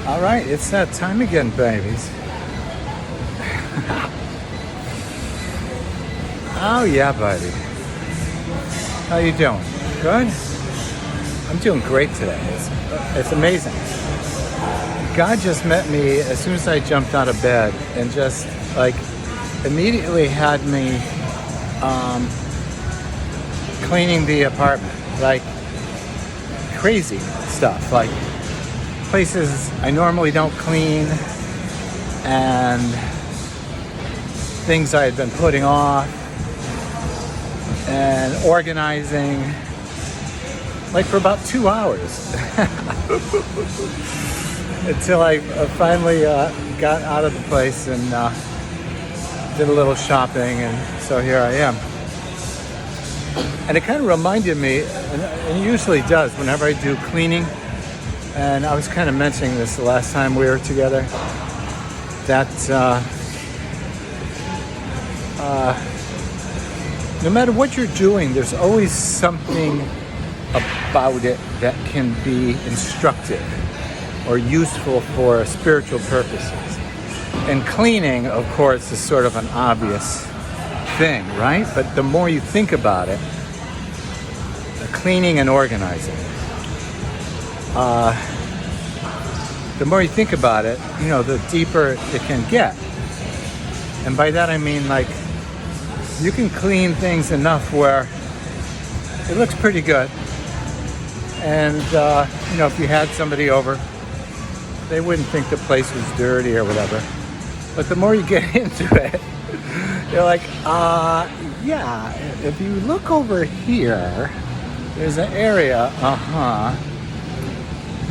All right, it's that time again, babies. Oh yeah, buddy. How you doing? Good? I'm doing great today. It's amazing. God just met me as soon as I jumped out of bed and just like immediately had me cleaning the apartment. Like crazy stuff. Like places I normally don't clean and things I had been putting off and organizing like for about 2 hours until I finally got out of the place and did a little shopping, and so here I am. And it kind of reminded me, and it usually does whenever I do cleaning, and I was kind of mentioning this the last time we were together, that no matter what you're doing, there's always something about it that can be instructive or useful for spiritual purposes. And cleaning, of course, is sort of an obvious thing, right? But the more you think about it, cleaning and organizing, the more you think about it, you know, the deeper it can get. And by that I mean, like, you can clean things enough where it looks pretty good. And, you know, if you had somebody over, they wouldn't think the place was dirty or whatever. But the more you get into it, you're like, yeah, if you look over here, there's an area,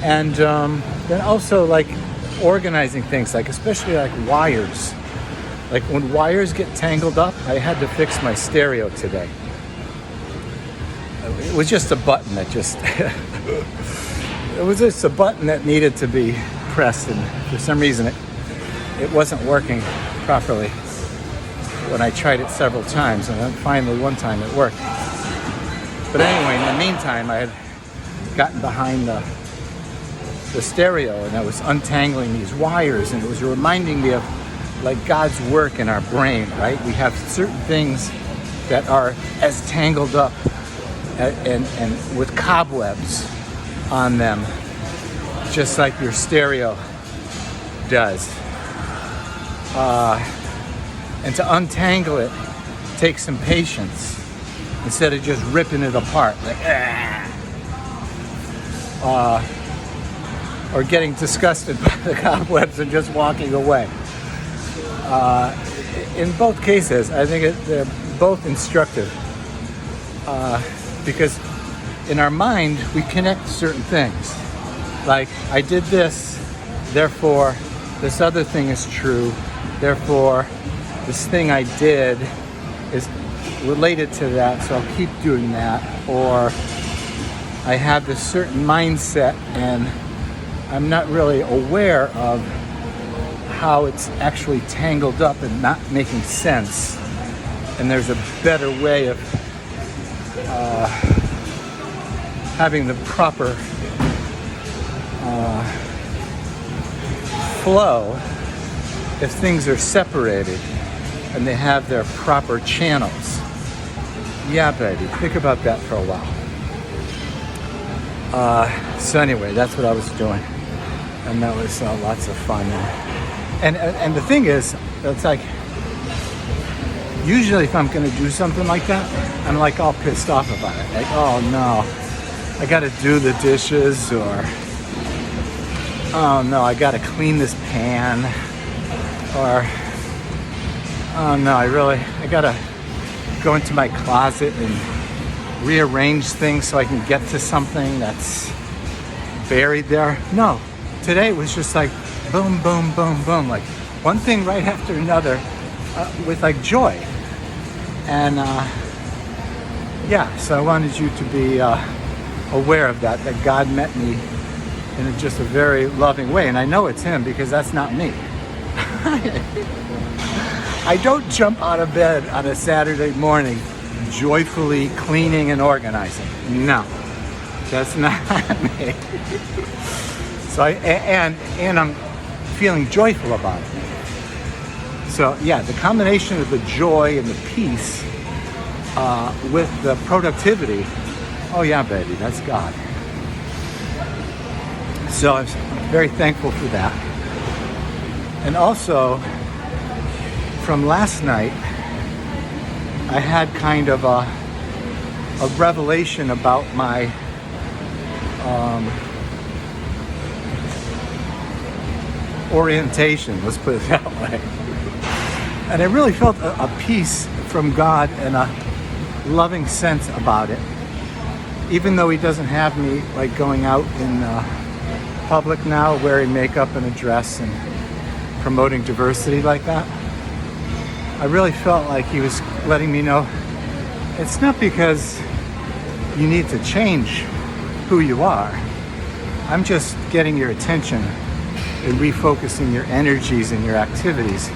And then also like organizing things, like especially like wires. Like when wires get tangled up, I had to fix my stereo today. It was just a button that just, it was just a button that needed to be pressed, and for some reason it wasn't working properly when I tried it several times, and then finally one time it worked. But anyway, in the meantime, I had gotten behind the stereo, and I was untangling these wires, and it was reminding me of like God's work in our brain, right? We have certain things that are as tangled up and with cobwebs on them, just like your stereo does. And to untangle it takes some patience instead of just ripping it apart, like, or getting disgusted by the cobwebs and just walking away. In both cases, I think they're both instructive, because in our mind we connect certain things. Like, I did this, therefore this other thing is true, therefore this thing I did is related to that, so I'll keep doing that. Or I have this certain mindset and I'm not really aware of how it's actually tangled up and not making sense. And there's a better way of having the proper flow if things are separated and they have their proper channels. Yeah, baby, think about that for a while. So anyway, that's what I was doing, and that was lots of fun. And the thing is, it's like, usually if I'm going to do something like that, I'm like all pissed off about it. Like, oh no, I got to do the dishes, or oh no, I got to clean this pan, or oh no, I got to go into my closet and rearrange things so I can get to something that's buried there. No, today was just like boom, boom, boom, boom, like one thing right after another, with like joy. And yeah, so I wanted you to be aware of that God met me in just a very loving way. And I know it's him, because that's not me. I don't jump out of bed on a Saturday morning joyfully cleaning and organizing. No, that's not me. So and I'm feeling joyful about it. So yeah, the combination of the joy and the peace with the productivity, oh yeah, baby, that's God. So I'm very thankful for that. And also, from last night, I had kind of a revelation about my orientation, let's put it that way. And I really felt a peace from God and a loving sense about it. Even though he doesn't have me like going out in public now, wearing makeup and a dress and promoting diversity like that, I really felt like he was letting me know it's not because you need to change who you are. I'm just getting your attention and refocusing your energies and your activities.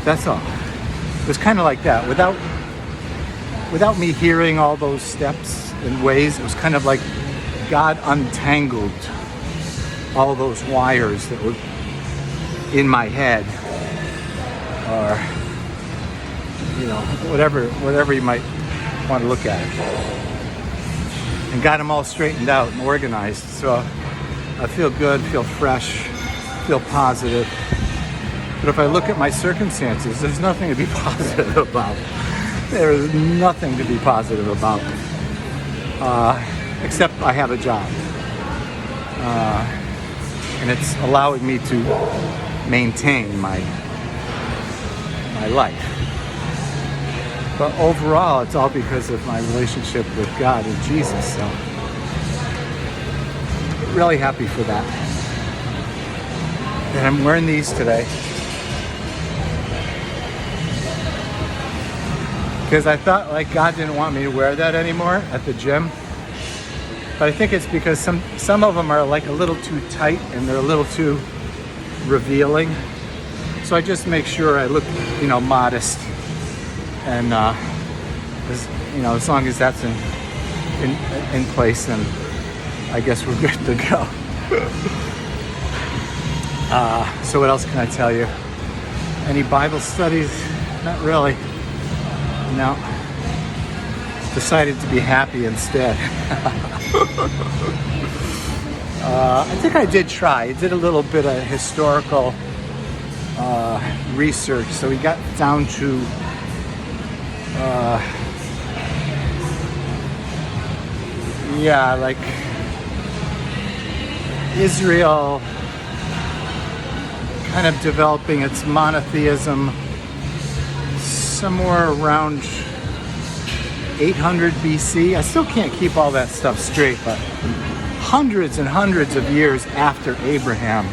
That's all. It was kind of like that. Without me hearing all those steps and ways, it was kind of like God untangled all those wires that were in my head, or whatever you might want to look at it, and got them all straightened out and organized. So I feel good, feel fresh, feel positive. But if I look at my circumstances, there's nothing to be positive about. There is nothing to be positive about, except I have a job, and it's allowing me to maintain my life. But overall, it's all because of my relationship with God and Jesus. So, really happy for that. And I'm wearing these today because I thought like God didn't want me to wear that anymore at the gym. But I think it's because some of them are like a little too tight and they're a little too revealing. So I just make sure I look, modest, and as long as that's in place, then I guess we're good to go. So what else can I tell you? Any Bible studies? Not really. No. Decided to be happy instead. I think I did try. I did a little bit of historical research. So we got down to like Israel kind of developing its monotheism somewhere around 800 BC. I still can't keep all that stuff straight, but hundreds and hundreds of years after Abraham,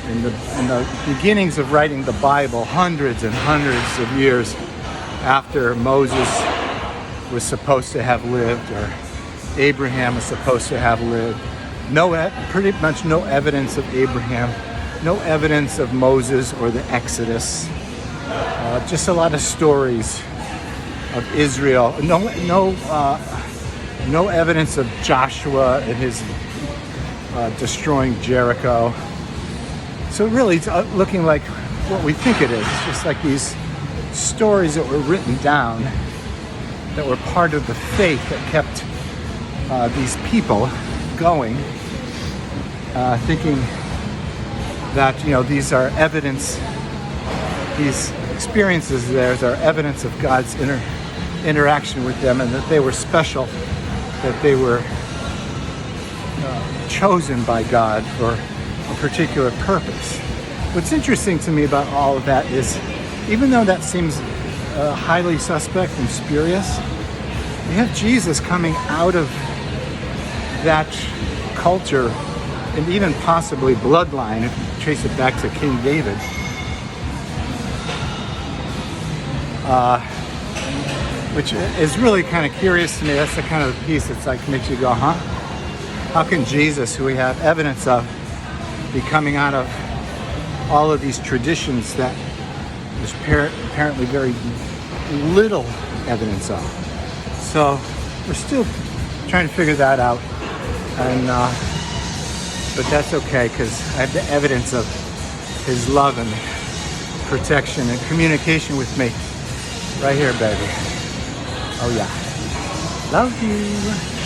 in the beginnings of writing the Bible, hundreds and hundreds of years after Moses was supposed to have lived, or Abraham was supposed to have lived. Pretty much no evidence of Abraham, no evidence of Moses or the Exodus. Just a lot of stories of Israel. No evidence of Joshua and his destroying Jericho. So really, it's looking like what we think it is. It's just like these stories that were written down that were part of the faith that kept these people going, thinking that these are evidence. These experiences of theirs are evidence of God's interaction with them, and that they were special, that they were chosen by God for a particular purpose. What's interesting to me about all of that is, even though that seems highly suspect and spurious, we have Jesus coming out of that culture, and even possibly bloodline, if you trace it back to King David. Which is really kind of curious to me. That's the kind of piece that's like makes you go, huh? How can Jesus, who we have evidence of, be coming out of all of these traditions that there's apparently very little evidence of? So we're still trying to figure that out. And But that's okay, because I have the evidence of his love and protection and communication with me right here, baby. Oh yeah. Love you.